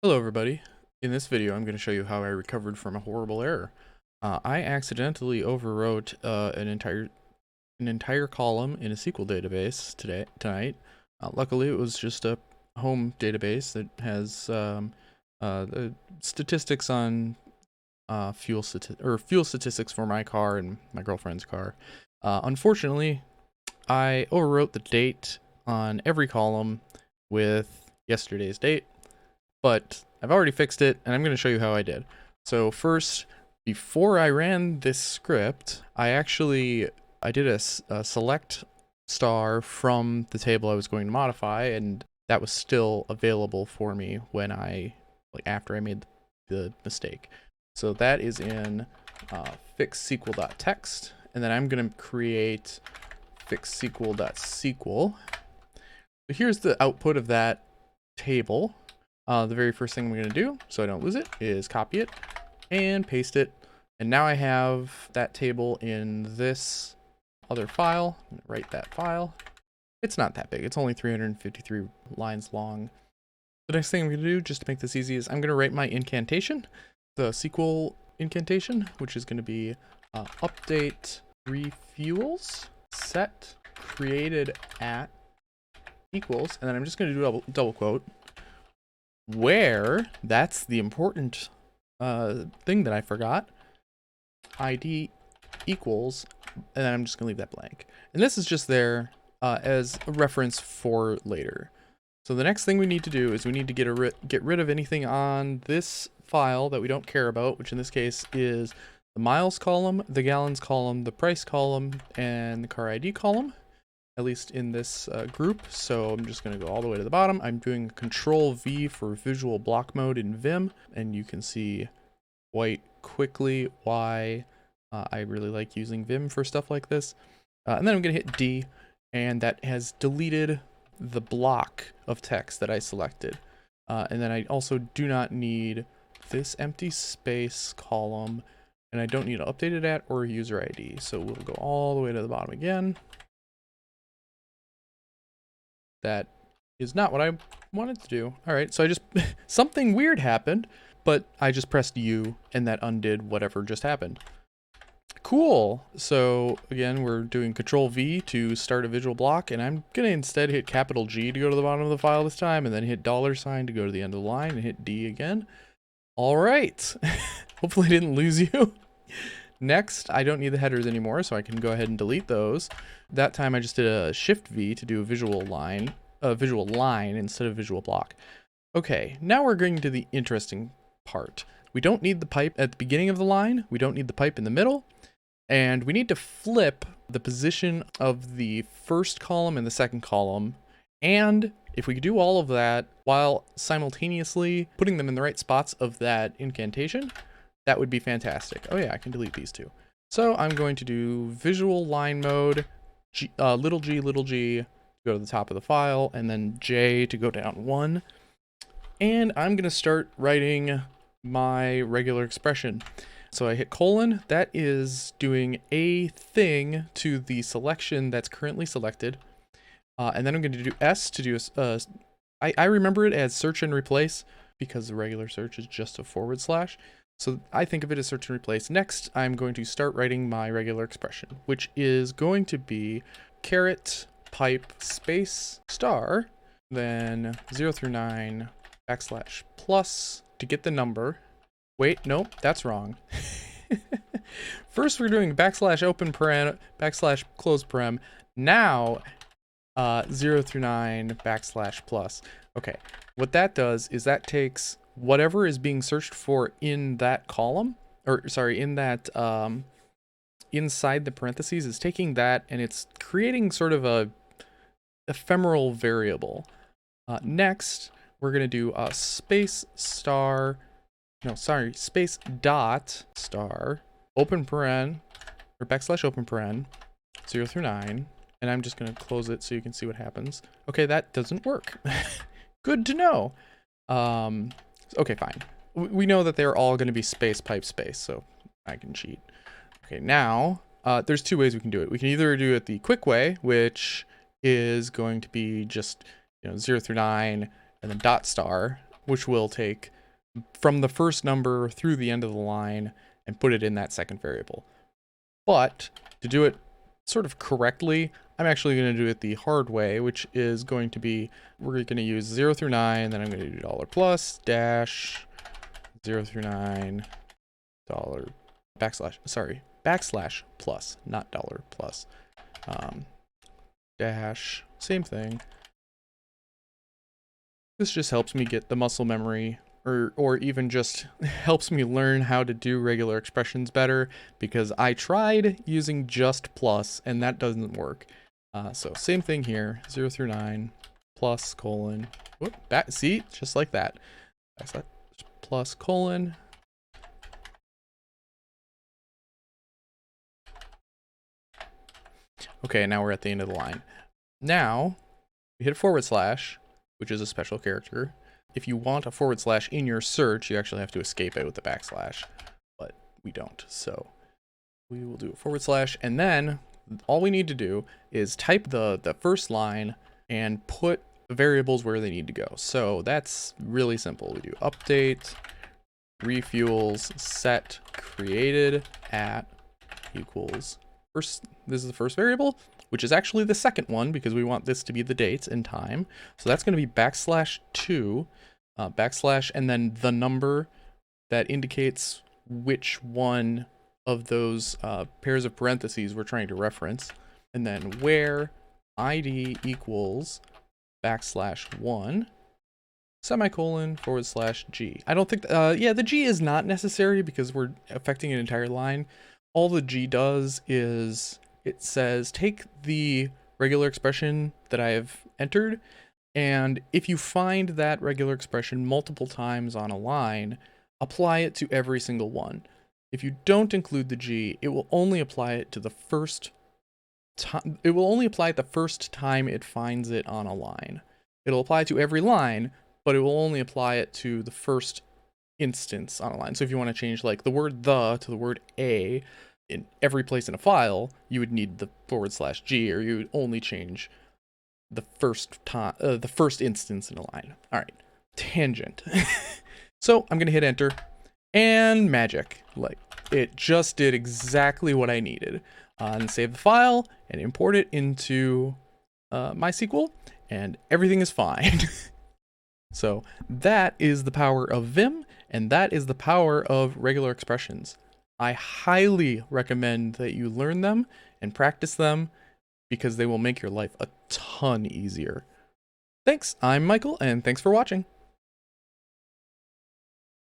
Hello everybody. In this video I'm going to show you how I recovered from a horrible error. I accidentally overwrote an entire column in a SQL database tonight. Luckily it was just a home database that has the statistics on fuel statistics for my car and my girlfriend's car. Unfortunately, I overwrote the date on every column with yesterday's date. But I've already fixed it, and I'm going to show you how I did. So first, before I ran this script, I did a select star from the table I was going to modify, and that was still available for me when after I made the mistake. So that is in fixsql.txt, and then I'm going to create fixsql.sql. So here's the output of that table. The very first thing I'm going to do, so I don't lose it, is copy it and paste it. And now I have that table in this other file. I'm going to write that file. It's not that big. It's only 353 lines long. The next thing I'm going to do, just to make this easy, is I'm going to write my incantation, the SQL incantation, which is going to be update refuels set created at equals, and then I'm just going to do double quote, where, that's the important thing that I forgot, ID equals, and then I'm just gonna leave that blank. And this is just there as a reference for later. So the next thing we need to do is we need to get rid of anything on this file that we don't care about, which in this case is the miles column, the gallons column, the price column, and the car ID column, at least in this group. So I'm just going to go all the way to the bottom. I'm doing Control V for visual block mode in Vim, and you can see quite quickly why I really like using Vim for stuff like this. And then I'm going to hit D, and that has deleted the block of text that I selected. And then I also do not need this empty space column, and I don't need to update it at or user ID. So we'll go all the way to the bottom again. That is not what I wanted to do. All right, so I just, something weird happened, but I just pressed U and that undid whatever just happened. Cool. So again, we're doing Control V to start a visual block, and I'm gonna instead hit capital G to go to the bottom of the file this time, and then hit $sign to go to the end of the line, and hit D again. All right. Hopefully I didn't lose you. Next, I don't need the headers anymore, so I can go ahead and delete those. That time I just did a Shift V to do a visual line instead of visual block. Okay, now we're going to the interesting part. We don't need the pipe at the beginning of the line, we don't need the pipe in the middle, and we need to flip the position of the first column and the second column. And if we could do all of that while simultaneously putting them in the right spots of that incantation, that would be fantastic. Oh yeah, I can delete these two. So I'm going to do visual line mode, little g, to go to the top of the file, and then J to go down 1. And I'm going to start writing my regular expression. So I hit colon, that is doing a thing to the selection that's currently selected. And then I'm going to do S to do I remember it as search and replace because the regular search is just a /. So I think of it as search and replace. Next, I'm going to start writing my regular expression, which is going to be caret pipe space star, then 0 through 9 \+ to get the number. Wait, nope, that's wrong. First, we're doing \open paren, \close paren. Now, 0 through 9 \+. Okay, what that does is that takes whatever is being searched for in that column, or sorry, in that inside the parentheses, is taking that and it's creating sort of a ephemeral variable. Next, we're gonna do a space dot star open paren or \open paren 0 through 9, and I'm just gonna close it so you can see what happens. Okay, that doesn't work. Good to know. Okay, fine. We know that they're all going to be space pipe space, so I can cheat. Okay, now there's two ways we can do it. We can either do it the quick way, which is going to be just 0 through 9 and then dot star, which will take from the first number through the end of the line and put it in that second variable. But to do it sort of correctly, I'm actually going to do it the hard way, which is going to be, we're going to use 0 through 9, then I'm going to do $+ dash 0 through 9 backslash plus, not $+, dash, same thing. This just helps me get the muscle memory, or even just helps me learn how to do regular expressions better, because I tried using just plus and that doesn't work. So same thing here, 0 through 9 plus colon, whoop, back, see, just like that. Backslash plus colon. Okay, now we're at the end of the line. Now we hit /, which is a special character. If you want a / in your search, you actually have to escape it with the backslash, but we don't. So we will do a / and then all we need to do is type the first line and put the variables where they need to go. So that's really simple. We do update refuels set created at equals first. This is the first variable, which is actually the second one because we want this to be the date and time. So that's going to be /2 backslash and then the number that indicates which one of those pairs of parentheses we're trying to reference, and then where id equals \1 semicolon / g. I don't think yeah, the g is not necessary because we're affecting an entire line. All the g does is it says take the regular expression that I have entered, and if you find that regular expression multiple times on a line, apply it to every single one. If you don't include the g, it will only apply it to the first time. It will only apply it the first time it finds it on a line. It'll apply to every line, but it will only apply it to the first instance on a line. So if you want to change like the word the to the word a in every place in a file, you would need the / g, or you would only change the first time, the first instance in a line. All right, tangent. So I'm gonna hit enter, and magic, like it just did exactly what I needed. And save the file and import it into MySQL, and everything is fine. So that is the power of Vim, and that is the power of regular expressions. I highly recommend that you learn them and practice them because they will make your life a ton easier. Thanks, I'm Michael, and thanks for watching.